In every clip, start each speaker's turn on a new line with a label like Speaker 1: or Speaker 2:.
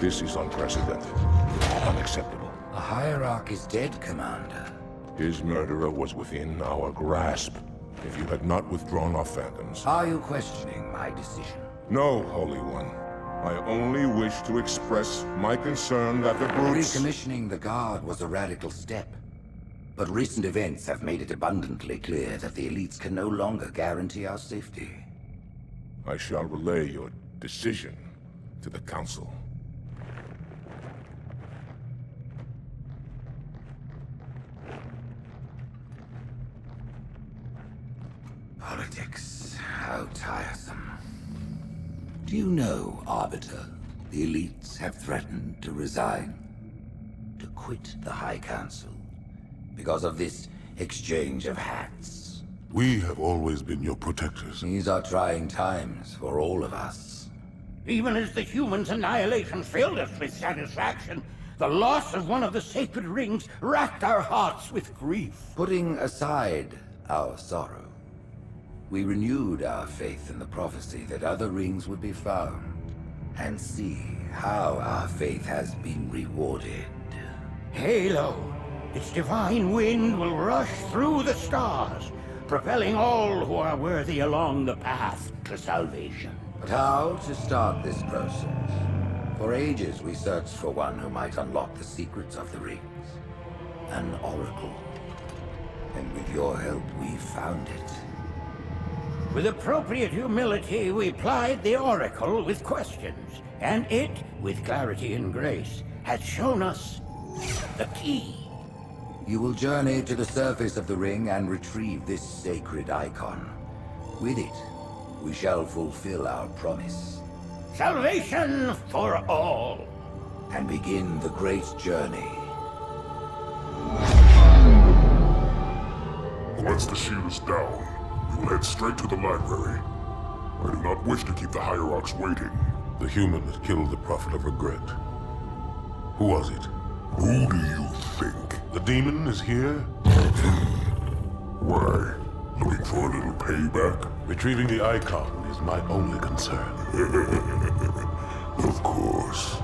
Speaker 1: This is unprecedented. Unacceptable.
Speaker 2: The Hierarch is dead, Commander.
Speaker 1: His murderer was within our grasp. If you had not withdrawn our phantoms...
Speaker 2: Are you questioning my decision?
Speaker 1: No, Holy One. I only wish to express my concern that the brutes...
Speaker 2: Recommissioning the Guard was a radical step. But recent events have made it abundantly clear that the elites can no longer guarantee our safety.
Speaker 1: I shall relay your decision to the Council.
Speaker 2: Politics, how tiresome. Do you know, Arbiter, the elites have threatened to resign, to quit the High Council, because of this exchange of hats?
Speaker 3: We have always been your protectors.
Speaker 2: These are trying times for all of us.
Speaker 4: Even as the humans' annihilation filled us with satisfaction, the loss of one of the sacred rings racked our hearts with grief.
Speaker 2: Putting aside our sorrow, we renewed our faith in the prophecy that other rings would be found, and see how our faith has been rewarded.
Speaker 4: Halo, its divine wind will rush through the stars, propelling all who are worthy along the path to salvation.
Speaker 2: But how to start this process? For ages we searched for one who might unlock the secrets of the rings. An oracle. And with your help, we found it.
Speaker 4: With appropriate humility, we plied the Oracle with questions, and it, with clarity and grace, has shown us the key.
Speaker 2: You will journey to the surface of the ring and retrieve this sacred icon. With it, we shall fulfill our promise.
Speaker 4: Salvation for all.
Speaker 2: And begin the great journey.
Speaker 3: Once the shield is down, we will head straight to the library. I do not wish to keep the Hierarchs waiting. The human that killed the Prophet of Regret. Who was it? Who do you think? The demon is here? Why? Looking for a little payback? Retrieving the icon is my only concern. Of course.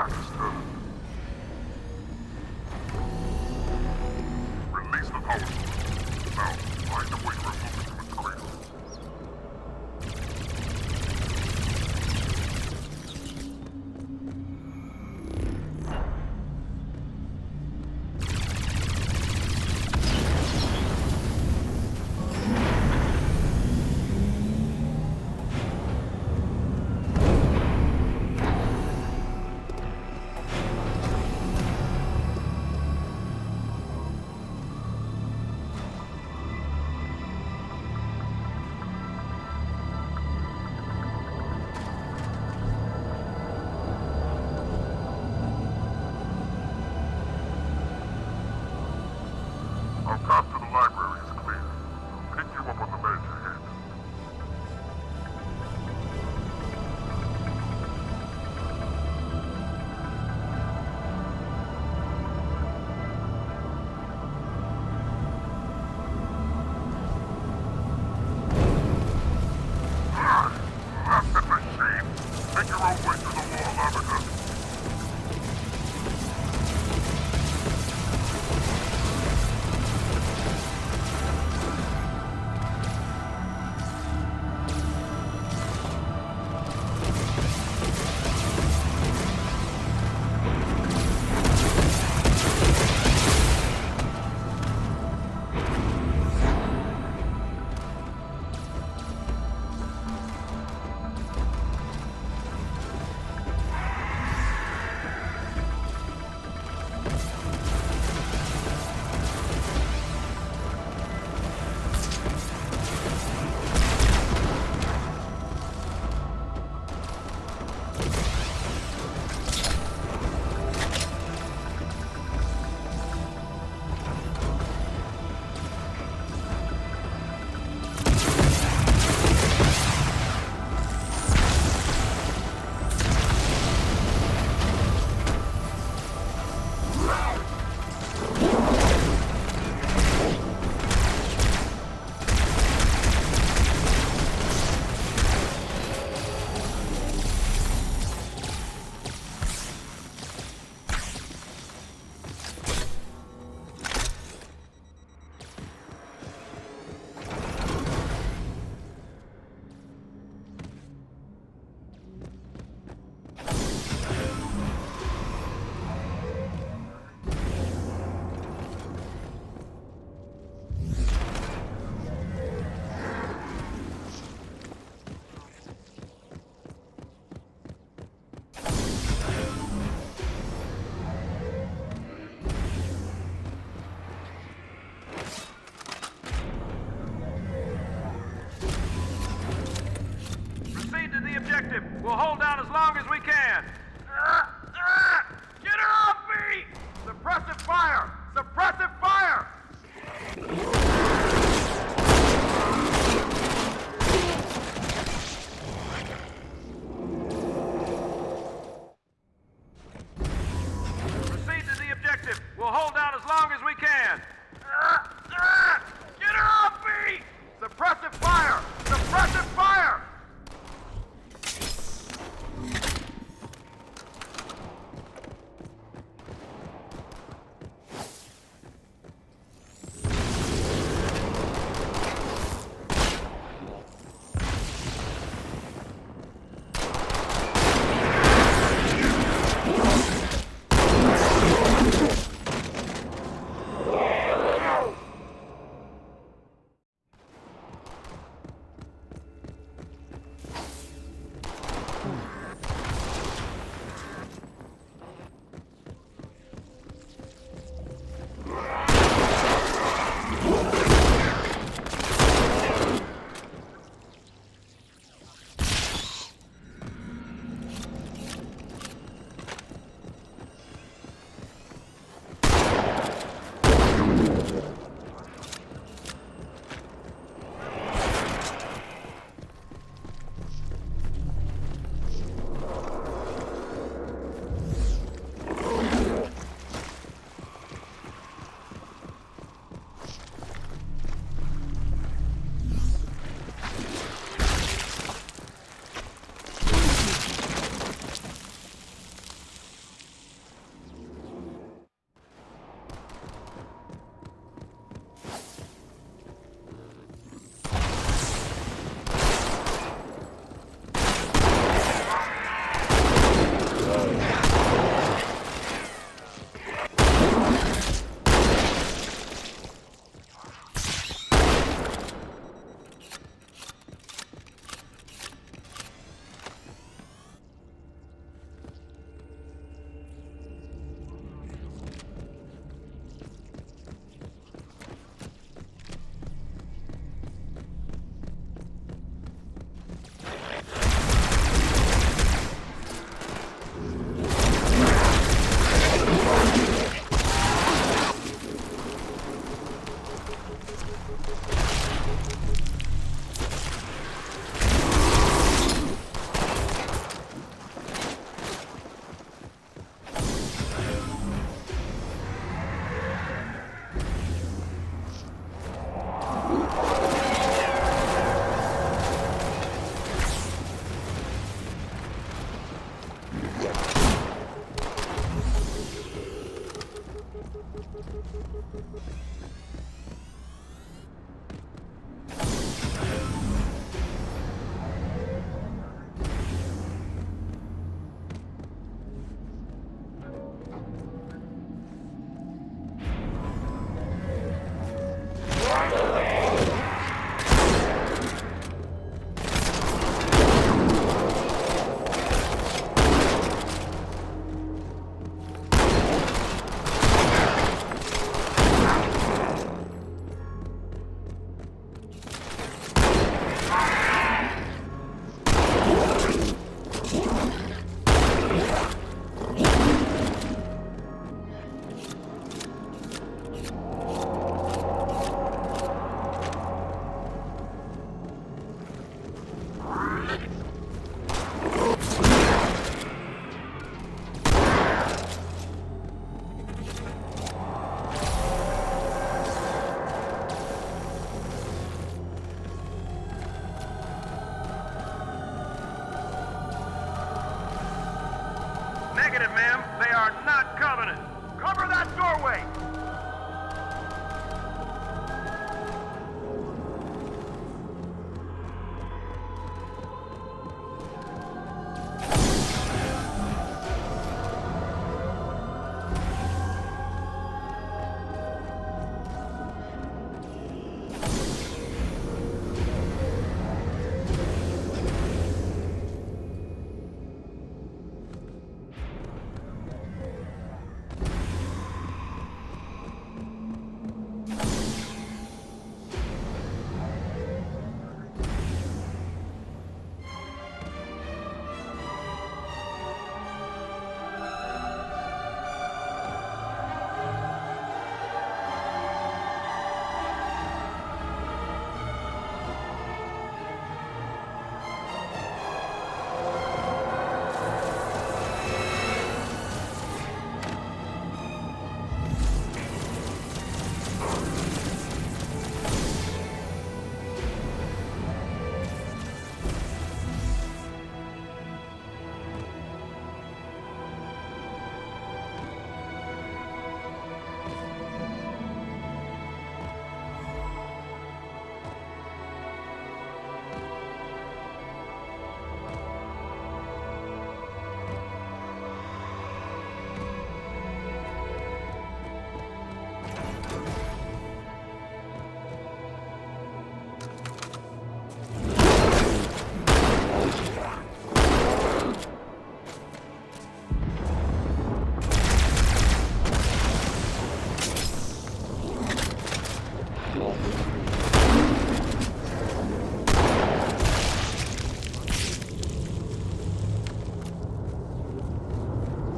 Speaker 3: Baxter. Release the power source. Now, find a way to remove it from its cradle. Our path to the library is clear. I'll pick you up on the ledge ahead. That's the machine! Make your own way through the wall, Arbiter.
Speaker 5: We'll hold out as long as we can. Get her off me! Suppressive fire! Suppressive fire! Proceed to the objective. We'll hold out as long as we can. Get her off me! Suppressive fire! Suppressive fire! Negative, ma'am. They are not Covenant. Cover that doorway!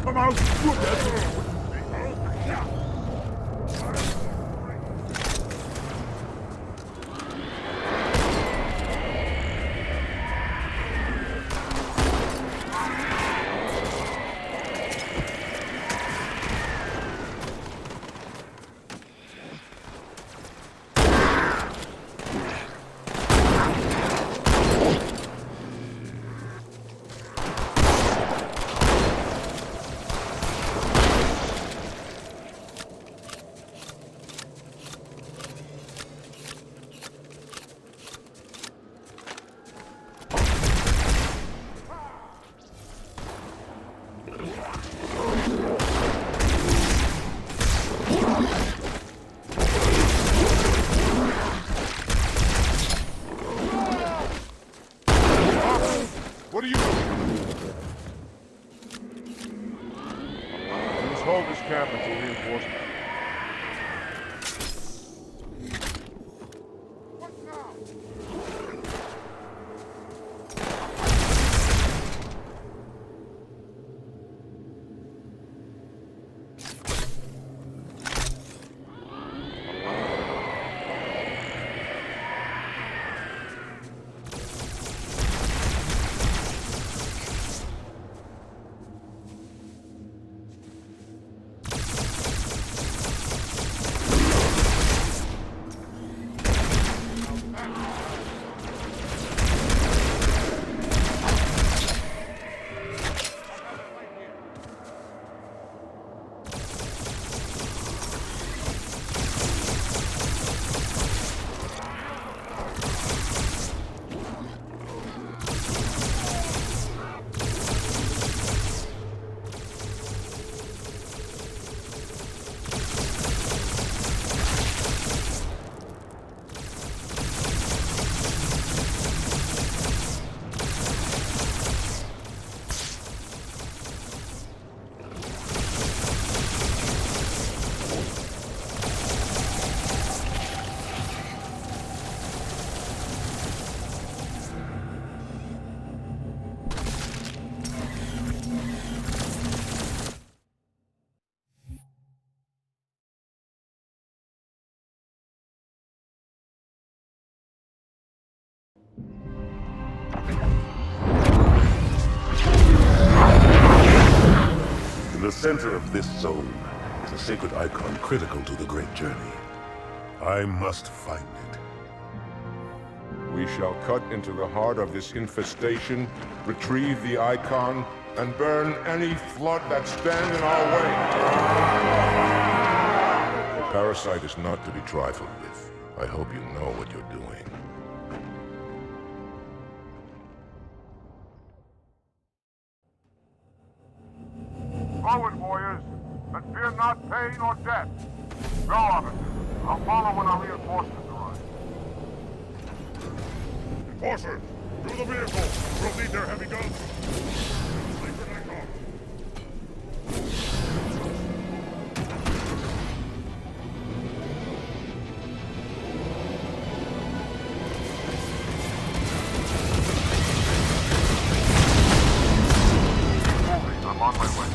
Speaker 3: Come out!
Speaker 1: What are you doing? We must hold this camp until reinforcements. What now?
Speaker 3: In the center of this zone is a sacred icon critical to the Great Journey. I must find it.
Speaker 1: We shall cut into the heart of this infestation, retrieve the icon, and burn any flood that stand in our way. The parasite is not to be trifled with. I hope you know what you're doing.
Speaker 5: Forward, warriors, and fear not pain or death. Go, Arbiter. I'll follow when our reinforcements arrive.
Speaker 3: Enforcer, through the vehicle! We'll need their heavy guns! Sleeper Night Hawk.
Speaker 5: Moving, I'm on my way.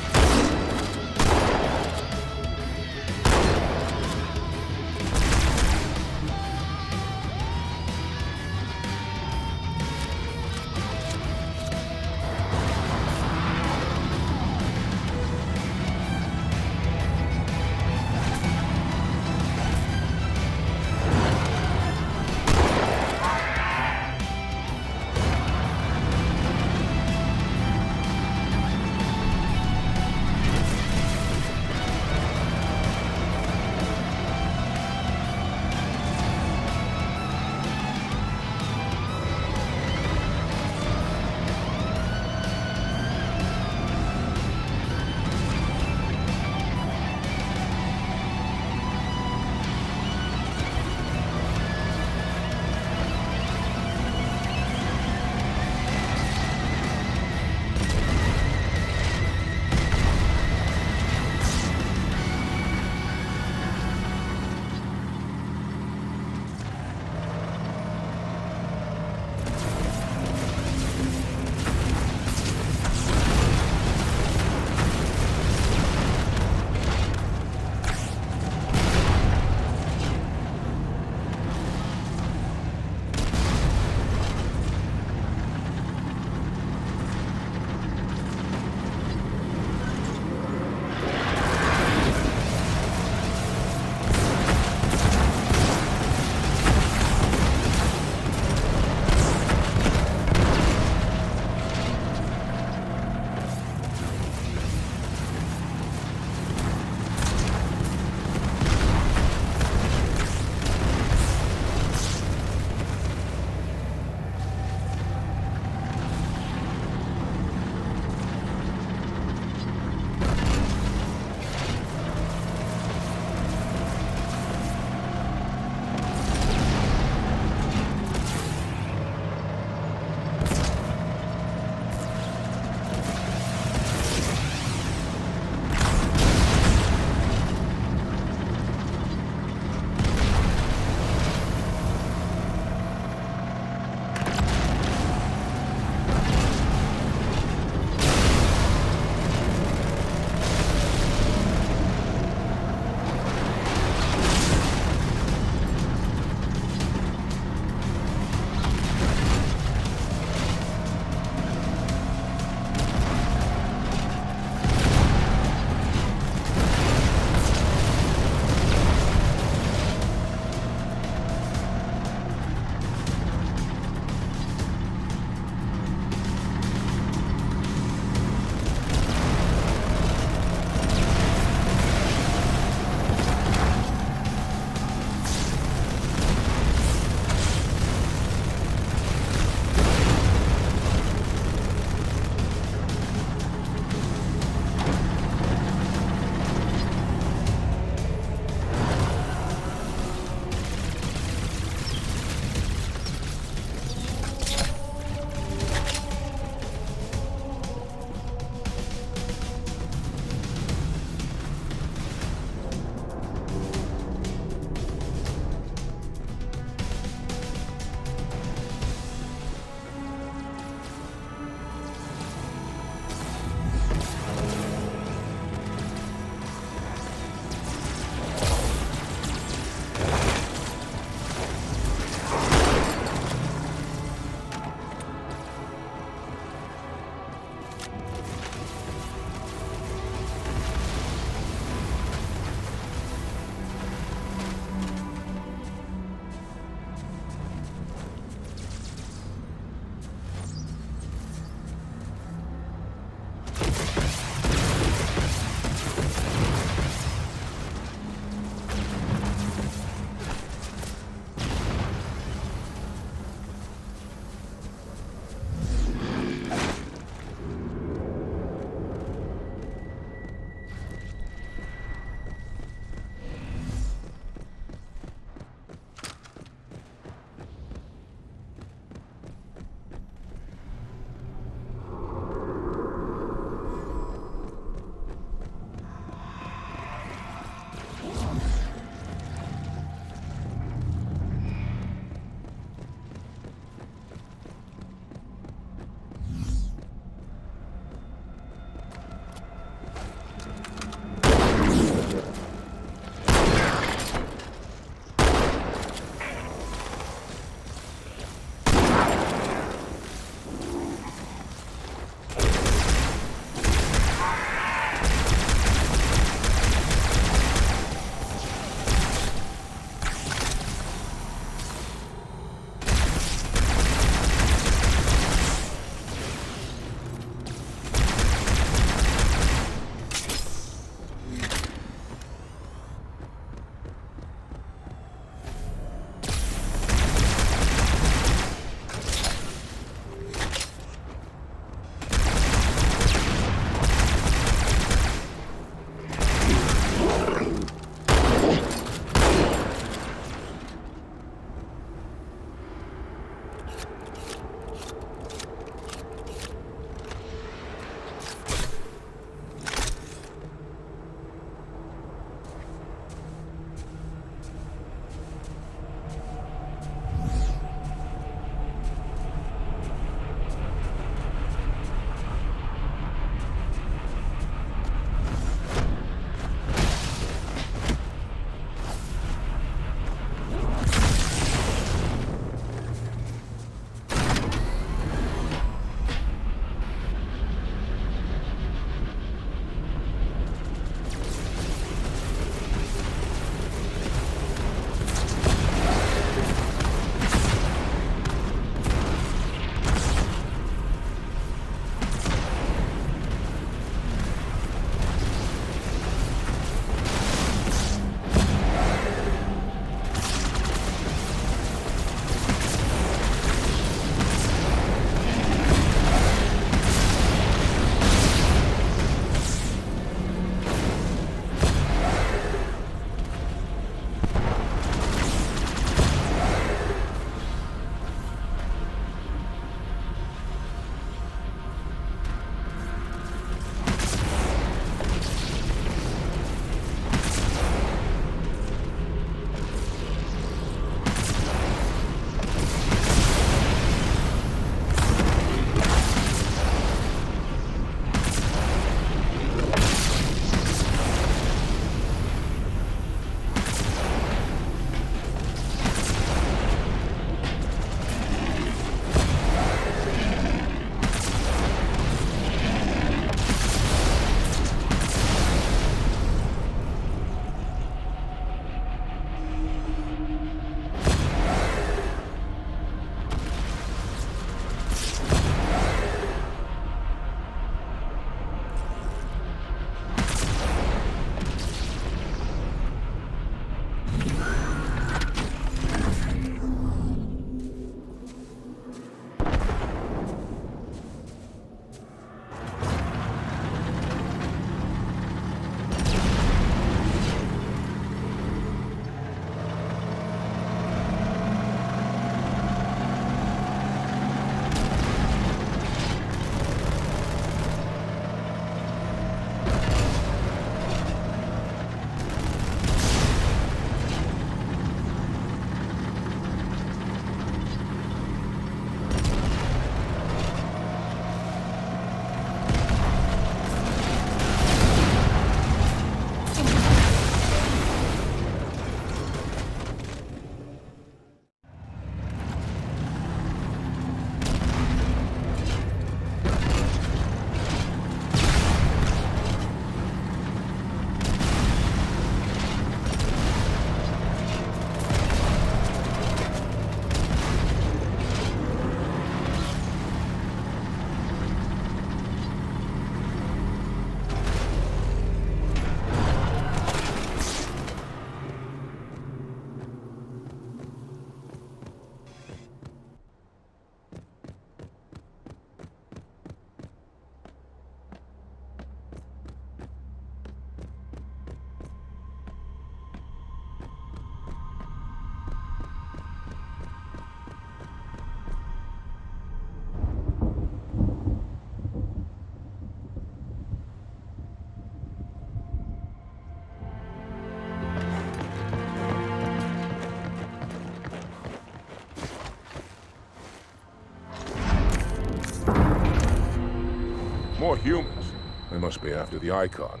Speaker 1: More humans. They must be after the Icon.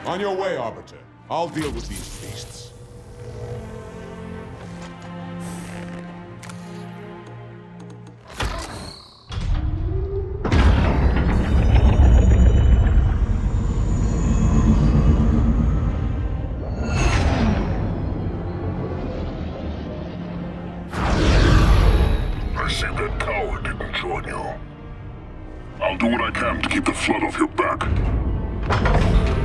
Speaker 1: On your way, Arbiter. I'll deal with these beasts.
Speaker 3: I see that coward didn't join you. I'll do what I can to keep the flood off your back.